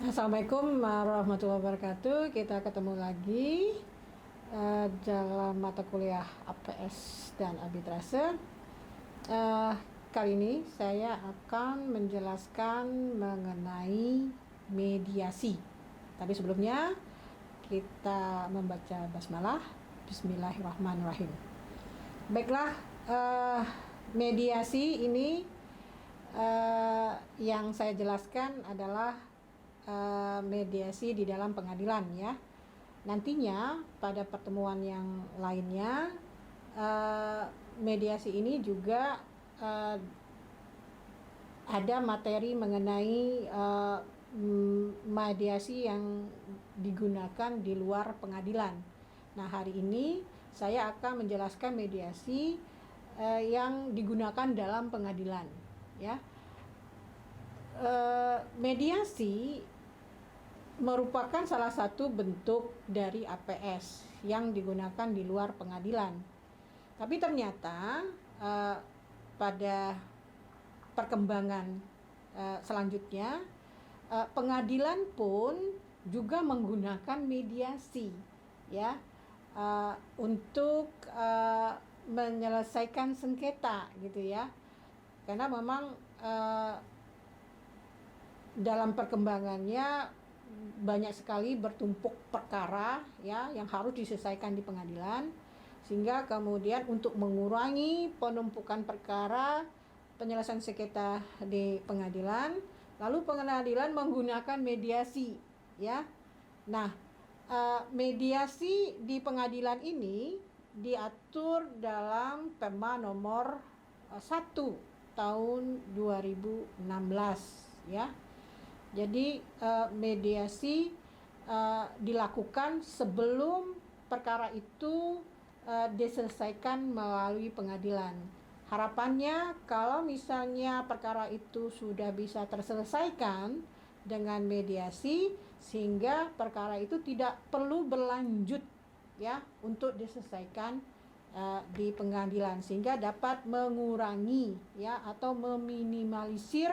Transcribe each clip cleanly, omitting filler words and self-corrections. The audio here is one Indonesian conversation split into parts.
Assalamualaikum warahmatullahi wabarakatuh. Kita ketemu lagi dalam mata kuliah APS dan arbitrase. Kali ini saya akan menjelaskan mengenai mediasi. Tapi sebelumnya kita membaca basmalah. Bismillahirrahmanirrahim. Baiklah, mediasi ini yang saya jelaskan adalah mediasi di dalam pengadilan ya. Nantinya pada pertemuan yang lainnya mediasi ini juga ada materi mengenai mediasi yang digunakan di luar pengadilan. Nah, hari ini saya akan menjelaskan mediasi yang digunakan dalam pengadilan ya. Mediasi merupakan salah satu bentuk dari APS yang digunakan di luar pengadilan. Tapi ternyata pada perkembangan selanjutnya pengadilan pun juga menggunakan mediasi ya untuk menyelesaikan sengketa gitu ya. Karena memang dalam perkembangannya banyak sekali bertumpuk perkara ya yang harus diselesaikan di pengadilan, sehingga kemudian untuk mengurangi penumpukan perkara, penyelesaian sengketa di pengadilan, lalu pengadilan menggunakan mediasi ya. Nah, mediasi di pengadilan ini diatur dalam Perma nomor 1 tahun 2016 ya. Jadi mediasi dilakukan sebelum perkara itu diselesaikan melalui pengadilan. Harapannya kalau misalnya perkara itu sudah bisa terselesaikan dengan mediasi, sehingga perkara itu tidak perlu berlanjut ya untuk diselesaikan di pengadilan, sehingga dapat mengurangi ya atau meminimalisir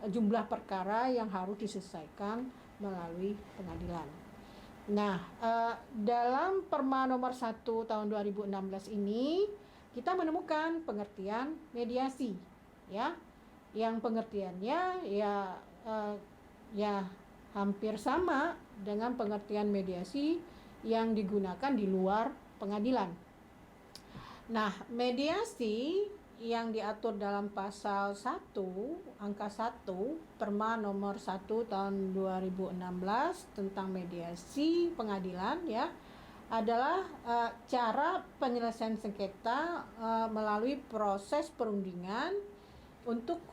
jumlah perkara yang harus diselesaikan melalui pengadilan. Nah, dalam Perma nomor 1 tahun 2016 ini kita menemukan pengertian mediasi ya, yang pengertiannya ya hampir sama dengan pengertian mediasi yang digunakan di luar pengadilan. Nah, mediasi yang diatur dalam pasal 1 angka 1 Perma nomor 1 tahun 2016 tentang mediasi pengadilan ya adalah cara penyelesaian sengketa melalui proses perundingan untuk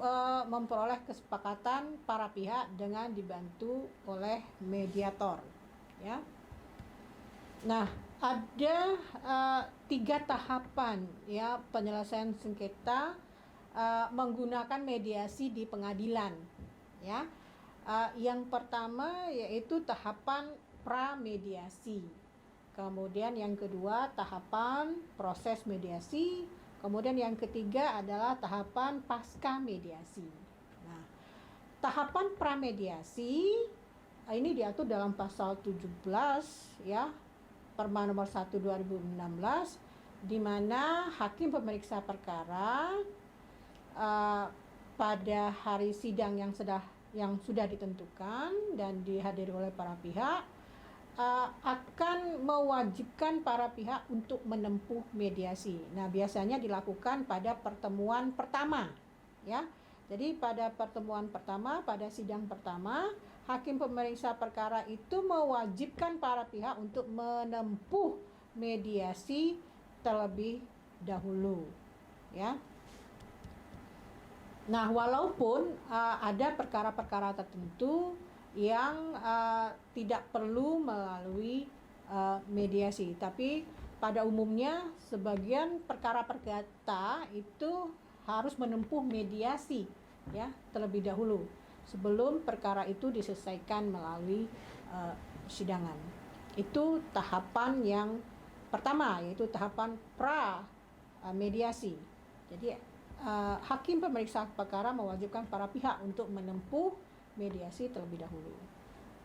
memperoleh kesepakatan para pihak dengan dibantu oleh mediator ya. Nah, ada 3 tahapan ya penyelesaian sengketa menggunakan mediasi di pengadilan ya. Yang pertama yaitu tahapan pramediasi, kemudian yang kedua tahapan proses mediasi, kemudian yang ketiga adalah tahapan pasca mediasi. Nah, tahapan pramediasi ini diatur dalam pasal 17 ya Perma nomor 1 2016, di mana hakim pemeriksa perkara pada hari sidang yang sudah ditentukan dan dihadiri oleh para pihak akan mewajibkan para pihak untuk menempuh mediasi. Nah, biasanya dilakukan pada pertemuan pertama ya. Jadi pada pertemuan pertama, pada sidang pertama, hakim pemeriksa perkara itu mewajibkan para pihak untuk menempuh mediasi terlebih dahulu ya. Nah, walaupun ada perkara-perkara tertentu yang tidak perlu melalui mediasi, tapi pada umumnya sebagian perkara perdata itu harus menempuh mediasi ya terlebih dahulu sebelum perkara itu diselesaikan melalui persidangan. Itu tahapan yang pertama, yaitu tahapan pra mediasi. Jadi hakim pemeriksa perkara mewajibkan para pihak untuk menempuh mediasi terlebih dahulu.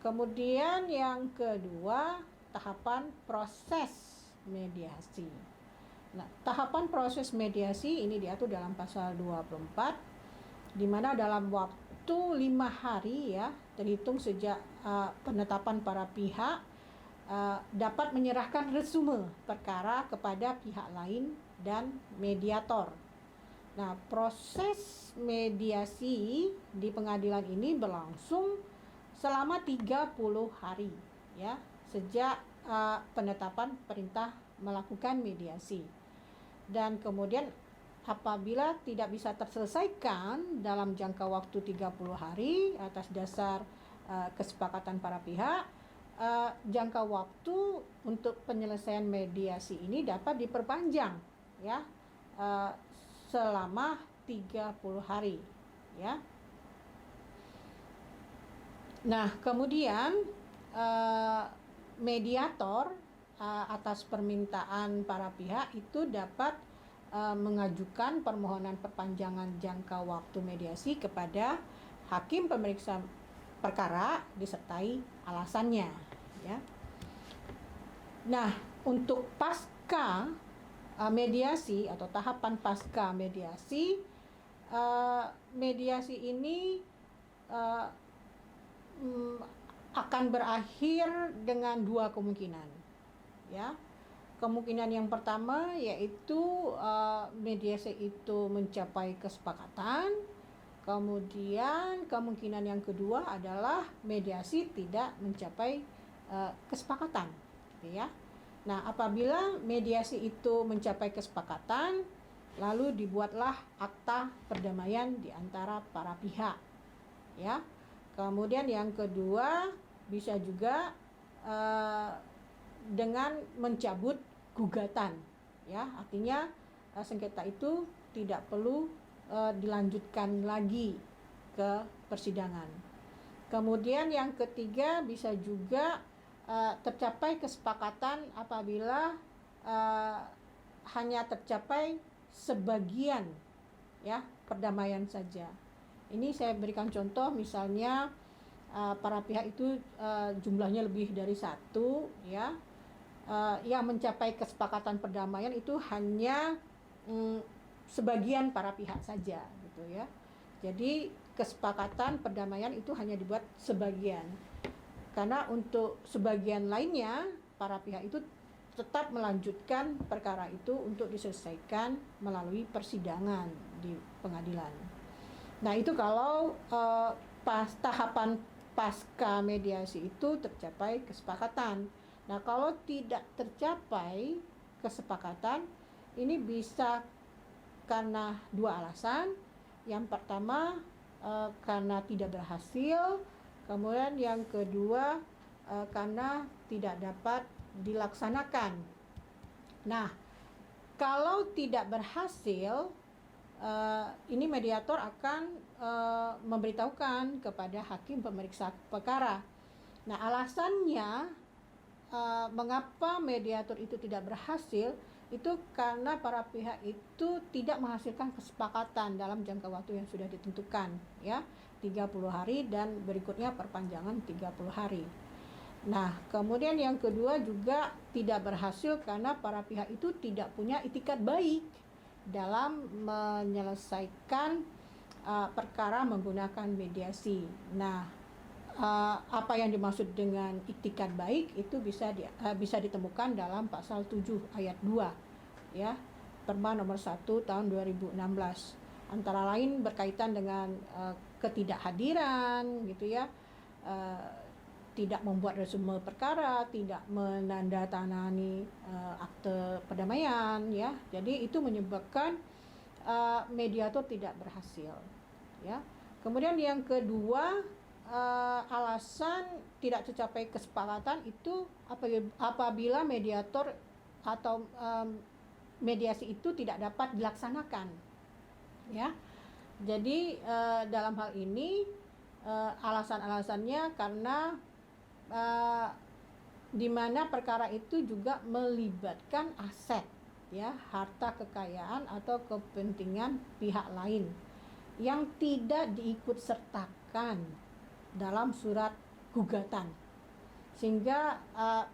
Kemudian yang kedua, tahapan proses mediasi. Nah, tahapan proses mediasi ini diatur dalam pasal 24, di mana dalam waktu 5 hari ya, terhitung sejak penetapan para pihak, dapat menyerahkan resume perkara kepada pihak lain dan mediator. Nah, proses mediasi di pengadilan ini berlangsung selama 30 hari ya, sejak penetapan perintah melakukan mediasi. Dan kemudian apabila tidak bisa terselesaikan dalam jangka waktu 30 hari atas dasar kesepakatan para pihak, jangka waktu untuk penyelesaian mediasi ini dapat diperpanjang ya, selama 30 hari ya. Nah, kemudian mediator atas permintaan para pihak itu dapat mengajukan permohonan perpanjangan jangka waktu mediasi kepada hakim pemeriksa perkara disertai alasannya ya. Nah, untuk pasca mediasi atau tahapan pasca mediasi, mediasi ini akan berakhir dengan dua kemungkinan ya. Kemungkinan yang pertama yaitu mediasi itu mencapai kesepakatan. Kemudian kemungkinan yang kedua adalah mediasi tidak mencapai kesepakatan gitu ya. Nah, apabila mediasi itu mencapai kesepakatan, lalu dibuatlah akta perdamaian di antara para pihak ya. Kemudian yang kedua bisa juga dengan mencabut gugatan ya, artinya sengketa itu tidak perlu dilanjutkan lagi ke persidangan. Kemudian yang ketiga bisa juga tercapai kesepakatan apabila hanya tercapai sebagian ya perdamaian saja. Ini saya berikan contoh, misalnya para pihak itu jumlahnya lebih dari satu ya, yang mencapai kesepakatan perdamaian itu hanya sebagian para pihak saja gitu ya. Jadi kesepakatan perdamaian itu hanya dibuat sebagian, karena untuk sebagian lainnya para pihak itu tetap melanjutkan perkara itu untuk diselesaikan melalui persidangan di pengadilan. Nah, itu kalau tahapan pasca mediasi itu tercapai kesepakatan. Nah, kalau tidak tercapai kesepakatan, ini bisa karena dua alasan. Yang pertama karena tidak berhasil, kemudian yang kedua karena tidak dapat dilaksanakan. Nah, kalau tidak berhasil, ini mediator akan memberitahukan kepada hakim pemeriksa perkara. Nah, alasannya mengapa mediator itu tidak berhasil itu karena para pihak itu tidak menghasilkan kesepakatan dalam jangka waktu yang sudah ditentukan ya, 30 hari dan berikutnya perpanjangan 30 hari. Nah, kemudian yang kedua juga tidak berhasil karena para pihak itu tidak punya itikat baik dalam menyelesaikan perkara menggunakan mediasi. Nah, apa yang dimaksud dengan itikat baik itu bisa ditemukan dalam pasal 7 ayat 2 ya, Perma nomor 1 tahun 2016. Antara lain berkaitan dengan ketidakhadiran gitu ya, tidak membuat resume perkara, tidak menandatangani akte perdamaian ya. Jadi itu menyebabkan mediator tidak berhasil ya. Kemudian yang kedua, alasan tidak tercapai kesepakatan itu apabila mediator atau mediasi itu tidak dapat dilaksanakan ya. Jadi dalam hal ini alasan-alasannya karena di mana perkara itu juga melibatkan aset ya, harta kekayaan atau kepentingan pihak lain yang tidak diikut sertakan dalam surat gugatan, sehingga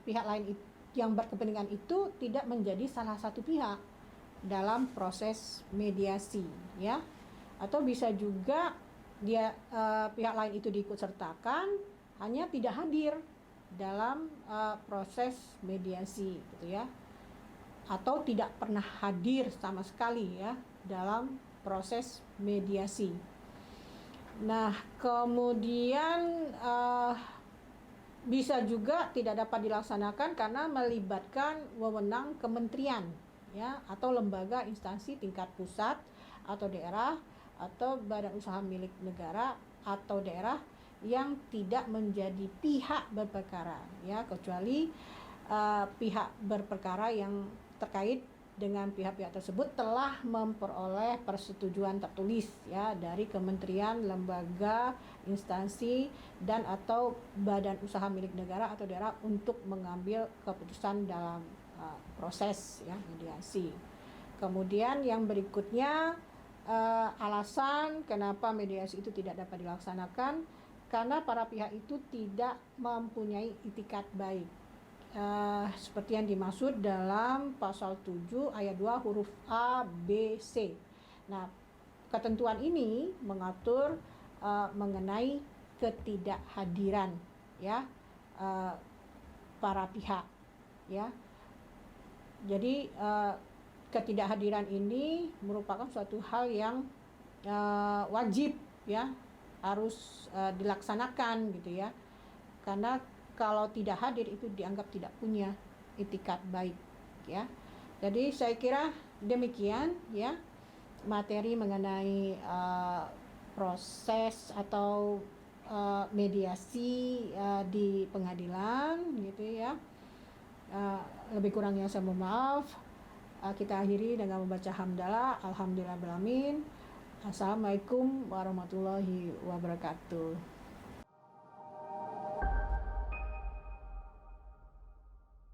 pihak lain yang berkepentingan itu tidak menjadi salah satu pihak dalam proses mediasi, ya. Atau bisa juga dia pihak lain itu diikutsertakan hanya tidak hadir dalam proses mediasi, gitu ya, atau tidak pernah hadir sama sekali ya dalam proses mediasi. Nah, kemudian bisa juga tidak dapat dilaksanakan karena melibatkan wewenang kementerian, ya, atau lembaga instansi tingkat pusat atau daerah atau badan usaha milik negara atau daerah yang tidak menjadi pihak berperkara, ya, kecuali pihak berperkara yang terkait dengan pihak-pihak tersebut telah memperoleh persetujuan tertulis, ya, dari kementerian, lembaga, instansi dan atau badan usaha milik negara atau daerah untuk mengambil keputusan dalam proses, ya, mediasi. Kemudian yang berikutnya, alasan kenapa mediasi itu tidak dapat dilaksanakan karena para pihak itu tidak mempunyai itikat baik. Seperti yang dimaksud dalam pasal 7 ayat 2 huruf A, B, C. Nah, ketentuan ini mengatur mengenai ketidakhadiran, ya, para pihak, ya. Jadi ketidakhadiran ini merupakan suatu hal yang wajib, ya, harus dilaksanakan, gitu ya, karena kalau tidak hadir itu dianggap tidak punya itikat baik, ya. Jadi saya kira demikian, ya, materi mengenai proses atau mediasi di pengadilan, gitu ya. Lebih kurangnya saya mohon maaf. Kita akhiri dengan membaca hamdalah. Alhamdulillahirabbil alamin. Assalamualaikum warahmatullahi wabarakatuh.